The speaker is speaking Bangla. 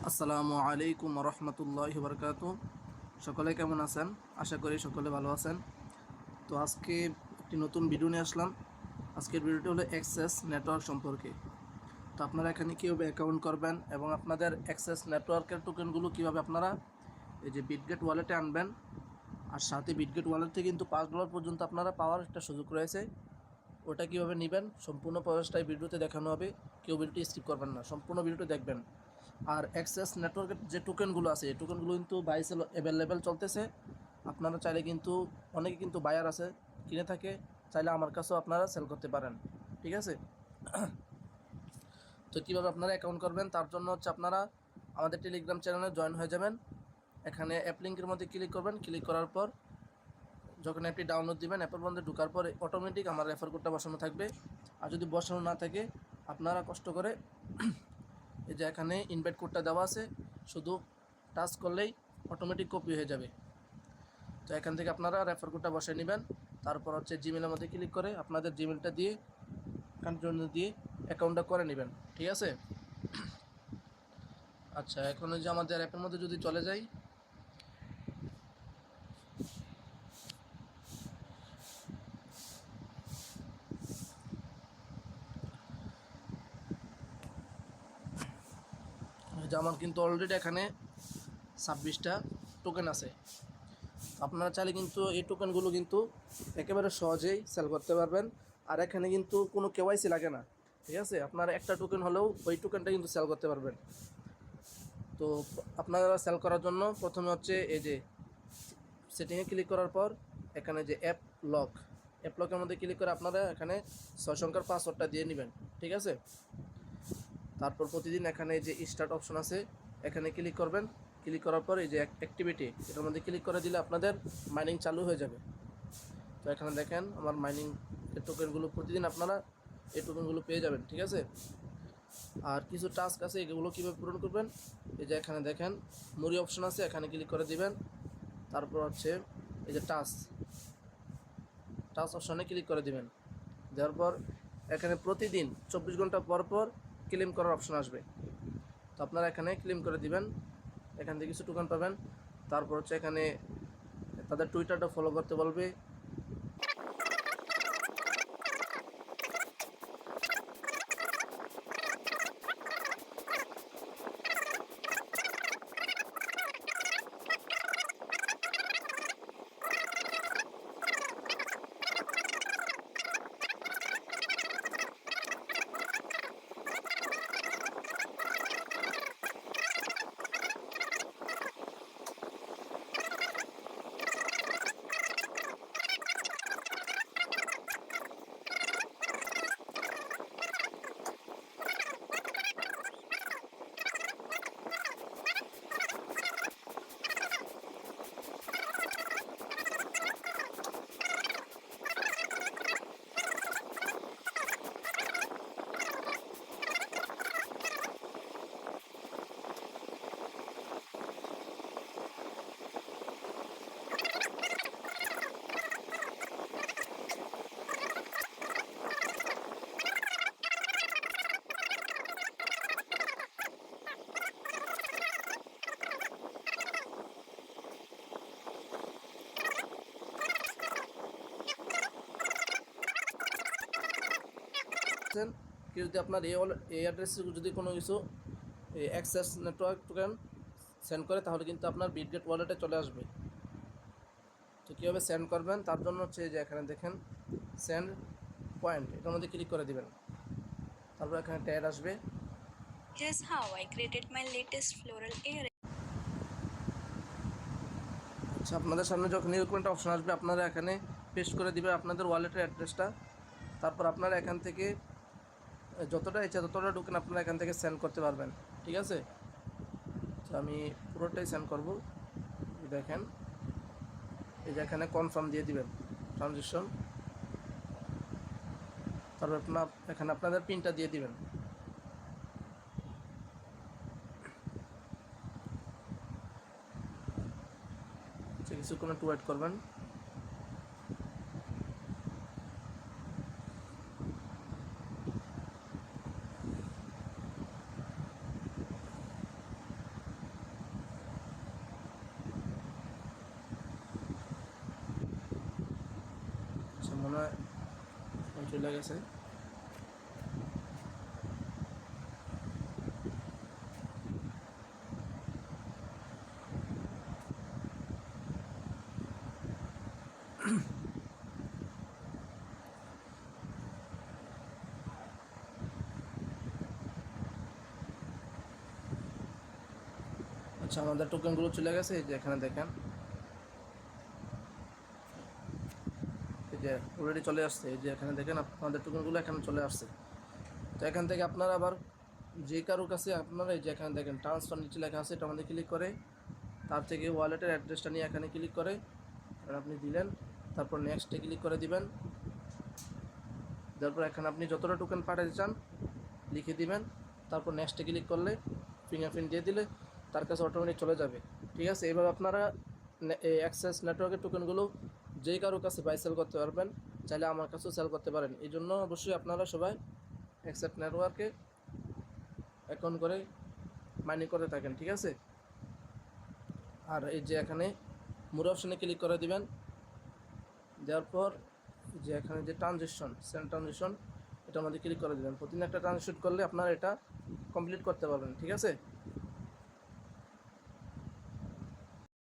আসসালামু আলাইকুম রহমতুল্লাহি বারকাতুহু। সকলে কেমন আছেন? আশা করি সকলে ভালো আছেন। তো আজকে একটি নতুন ভিডিও নিয়ে আসলাম। আজকের ভিডিওটি হলো অ্যাক্সেস নেটওয়ার্ক সম্পর্কে। তো আপনারা এখানে কীভাবে অ্যাকাউন্ট করবেন এবং আপনাদের অ্যাক্সেস নেটওয়ার্কের টোকেনগুলো কীভাবে আপনারা এই যে বিটগেট ওয়ালেটে আনবেন। আর সাথে বিটগেট ওয়ালেটে কিন্তু $5 পর্যন্ত আপনারা পাওয়ার একটা সুযোগ রয়েছে। ওটা কীভাবে নেবেন সম্পূর্ণ প্রসেসটাই ভিডিওতে দেখানো হবে। কেউ ভিডিওটি স্কিপ করবেন না, সম্পূর্ণ ভিডিওটি দেখবেন। আর অ্যাক্সেস নেটওয়ার্কের যে টোকেনগুলো আছে এই টোকেনগুলো কিন্তু বাই সেল অ্যাভেলেবেল চলতেছে। আপনারা চাইলে কিন্তু অনেকে কিন্তু বায়ার আছে কিনে থাকে, চাইলে আমার কাছেও আপনারা সেল করতে পারেন। ঠিক আছে। তো কীভাবে আপনারা অ্যাকাউন্ট করবেন তার জন্য হচ্ছে আপনারা আমাদের টেলিগ্রাম চ্যানেলে জয়েন হয়ে যাবেন। এখানে অ্যাপ লিঙ্কের মধ্যে ক্লিক করবেন। ক্লিক করার পর যখন অ্যাপটি ডাউনলোড দিবেন, অ্যাপের মধ্যে ঢোকার পরে অটোমেটিক আমার রেফার কোডটা বসানো থাকবে। আর যদি বসানো না থাকে আপনারা কষ্ট করে এই যে এখানে ইনভাইট কোডটা দেওয়া আছে, শুধু টাচ করলেই অটোমেটিক কপি হয়ে যাবে। তো এখান থেকে আপনারা রেফার কোডটা বসিয়ে নেবেন। তারপর হচ্ছে জিমেলের মধ্যে ক্লিক করে আপনাদের জিমেলটা দিয়ে কন্টিনিউ দিয়ে অ্যাকাউন্টটা করে নেবেন। ঠিক আছে। আচ্ছা, এখন যে আমাদের অ্যাপের মধ্যে যদি চলে যাই, যে আমার কিন্তু অলরেডি এখানে 26টা টোকেন আছে। আপনারা চাইলে কিন্তু এই টোকেনগুলো কিন্তু একেবারে সহজেই সেল করতে পারবেন। আর এখানে কিন্তু কোনো কেওয়াইসি লাগে না। ঠিক আছে, আপনার একটা টোকেন হলেও ওই টোকেনটা কিন্তু সেল করতে পারবেন। তো আপনারা সেল করার জন্য প্রথমে হচ্ছে এই যে সেটিংয়ে ক্লিক করার পর এখানে যে অ্যাপ লকের মধ্যে ক্লিক করে আপনারা এখানে 6 সংখ্যার পাসওয়ার্ডটা দিয়ে নেবেন। ঠিক আছে। তারপর প্রতিদিন এখানে যে স্টার্ট অপশন আছে এখানে ক্লিক করবেন। ক্লিক করার পর এই যে অ্যাক্টিভিটি এটার মধ্যে ক্লিক করে দিলে আপনাদের মাইনিং চালু হয়ে যাবে। তো এখানে দেখেন আমার মাইনিং এর টোকেনগুলো প্রতিদিন আপনারা এই টোকেনগুলো পেয়ে যাবেন। ঠিক আছে। আর কিছু টাস্ক আছে, এগুলো কীভাবে পূরণ করবেন এই যে এখানে দেখেন মুড়ি অপশন আছে, এখানে ক্লিক করে দিবেন। তারপর হচ্ছে এই যে টাস্ক অপশনে ক্লিক করে দিবেন। দেওয়ার পর এখানে প্রতিদিন 24 ঘন্টা পর পর ক্লেম করার অপশন আসবে। তো আপনারা এখানে ক্লেম করে দিবেন, এখান থেকে কিছু টোকেন পাবেন। তারপর হচ্ছে এখানে তাদের টুইটারটা ফলো করতে বলবে। কি যদি আপনার এই অ্যাড্রেসে যদি কোনো কিছু অ্যাক্সেস নেটওয়ার্ক টোকেন সেন্ড করে তাহলে কিন্তু আপনার বিটগেট ওয়ালেটে চলে আসবে। তো কীভাবে সেন্ড করবেন তার জন্য হচ্ছে যে এখানে দেখেন সেন্ড পয়েন্ট, এটার মধ্যে ক্লিক করে দিবেন। তারপর এখানে ট্যাগ আসবে। Here's how I created my latest floral air. আচ্ছা, আপনাদের সামনে যখন এরকম একটা অপশন আসবে আপনারা এখানে পেস্ট করে দিবেন আপনাদের ওয়ালেটের অ্যাড্রেসটা। তারপর আপনারা এখান থেকে যতটা ইচ্ছা ততটা টোকেন আপনারা এখান থেকে সেন্ড করতে পারবেন। ঠিক আছে। তো আমি পুরোটাই সেন্ড করব। দেখেন এই যে এখানে কনফার্ম দিয়ে দিবেন ট্রানজেকশন। তারপর এখানে আপনাদের পিনটা দিয়ে দিবেন। কিছুক্ষণ একটু ওয়েট করবেন। মনে হয় চলে গেছে। আচ্ছা, আমাদের টোকেনগুলো চলে গেছে। এই যে এখানে দেখেন, এই যে অলরেডি চলে আসছে। এই যে এখানে দেখেন আপনাদের টোকেনগুলো এখানে চলে আসছে। তো এখান থেকে আপনারা আবার যে কারোর কাছে আপনারা এই যে এখানে দেখেন ট্রান্সফার নিচে লেখা আছে, এটা আমাদের ক্লিক করে তার থেকে ওয়ালেটের অ্যাড্রেসটা নিয়ে এখানে ক্লিক করে আর আপনি দিলেন, তারপর নেক্সটে ক্লিক করে দিবেন। তারপর এখানে আপনি যতটা টোকেন পাঠাতে চান লিখে দিবেন, তারপর নেক্সটে ক্লিক করলে ফিঙ্গারপ্রিন্ট দিয়ে দিলে তার কাছে অটোমেটিক চলে যাবে। ঠিক আছে, এইভাবে আপনারা এই অ্যাক্সেস নেটওয়ার্কের টোকেনগুলো যেই কারোর কাছে বাই সেল করতে পারবেন, চাইলে আমার কাছেও সেল করতে পারেন। এই জন্য অবশ্যই আপনারা সবাই অ্যাক্সেস নেটওয়ার্কে অ্যাকাউন্ট করে মাইনিং করে থাকেন। ঠিক আছে, আর এই যে এখানে মোর অপশানে ক্লিক করে দিবেন। দেওয়ার পর যে এখানে যে ট্রানজেকশন, সেন্ড ট্রানজেকশন, এটা আমাদের ক্লিক করে দেবেন। প্রতিদিন একটা ট্রানজেকশন করলে আপনারা এটা কমপ্লিট করতে পারবেন। ঠিক আছে।